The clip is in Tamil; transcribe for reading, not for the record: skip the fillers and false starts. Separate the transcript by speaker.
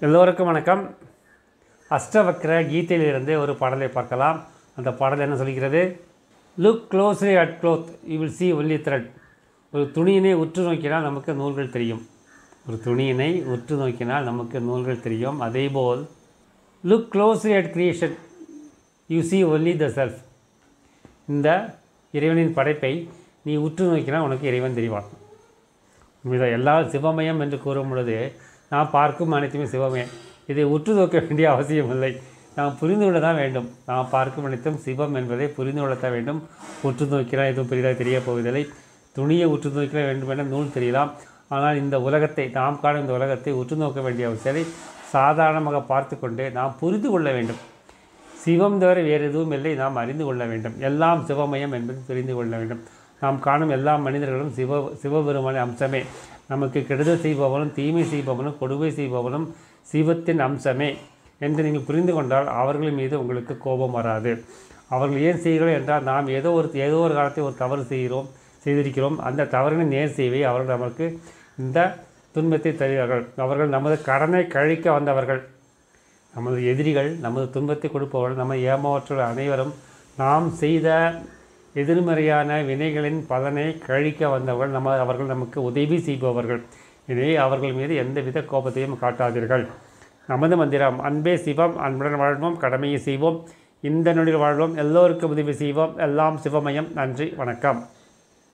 Speaker 1: எல்லோருக்கும் வணக்கம். அஷ்டவக்ர கீதையிலிருந்து ஒரு பாடலை பார்க்கலாம். அந்த பாடல் என்ன சொல்கிறது? Look closely at cloth, you will see only thread. ஒரு துணியினை உற்று நோக்கினால் நமக்கு நூல்கள் தெரியும். அதேபோல் look closely at creation, you see only the self. இந்த இறைவனின் படைப்பை நீ உற்று நோக்கினால் உனக்கு இறைவன் தெரிவான். எல்லா சிவமயம் என்று கூறும் பொழுது நாம் பார்க்கும் அனைத்துமே சிவமே. இதை உற்று நோக்க வேண்டிய அவசியமில்லை. நாம் புரிந்து கொள்ள தான் வேண்டும். நாம் பார்க்கும் அனைத்தும் சிவம் என்பதை புரிந்து கொள்ளத்தான் வேண்டும். உற்று நோக்கினால் எதுவும் பெரிதாக தெரிய போவதில்லை. துணியை உற்று நோக்கினால் வேண்டும் என நூல் தெரியலாம். ஆனால் இந்த உலகத்தை, நாம் காணும் இந்த உலகத்தை உற்று நோக்க வேண்டிய அவசியத்தை சாதாரணமாக பார்த்து கொண்டு நாம் புரிந்து கொள்ள வேண்டும். சிவம் தவிர வேறு எதுவும் இல்லை, நாம் அறிந்து கொள்ள வேண்டும். எல்லாம் சிவமயம் என்பதை தெரிந்து கொள்ள வேண்டும். நாம் காணும் எல்லா மனிதர்களும் சிவபெருமான அம்சமே. நமக்கு கெடுதல் செய்பவனும் தீமை செய்பவனும் கொடுமை செய்பவனும் சிவத்தின் அம்சமே என்று நீங்கள் புரிந்து கொண்டால் அவர்கள் மீது உங்களுக்கு கோபம் வராது. அவர்கள் ஏன் செய்கிறோம் என்றால், நாம் ஏதோ ஒரு காலத்தில் ஒரு தவறு செய்திருக்கிறோம். அந்த தவறினை நேர் செய்வை அவர்கள் நமக்கு இந்த துன்பத்தை தருகிறார்கள். அவர்கள் நமது கடனை கழிக்க வந்தவர்கள், நமது எதிரிகள், நமது துன்பத்தை கொடுப்பவர்கள், நம்ம ஏமாற்றுள்ள அனைவரும் நாம் செய்த எதிர்மறையான வினைகளின் பலனை கழிக்க வந்தவர்கள். அவர்கள் நமக்கு உதவி செய்பவர்கள். எனவே அவர்கள் மீது எந்தவித கோபத்தையும் காட்டாதீர்கள். நமது மந்திரம் அன்பே சிவம், அன்புடன் வாழ்வோம், கடமையை செய்வோம், இந்த நொடியில் வாழ்வோம், எல்லோருக்கும் உதவி செய்வோம், எல்லாம் சிவமயம். நன்றி, வணக்கம்.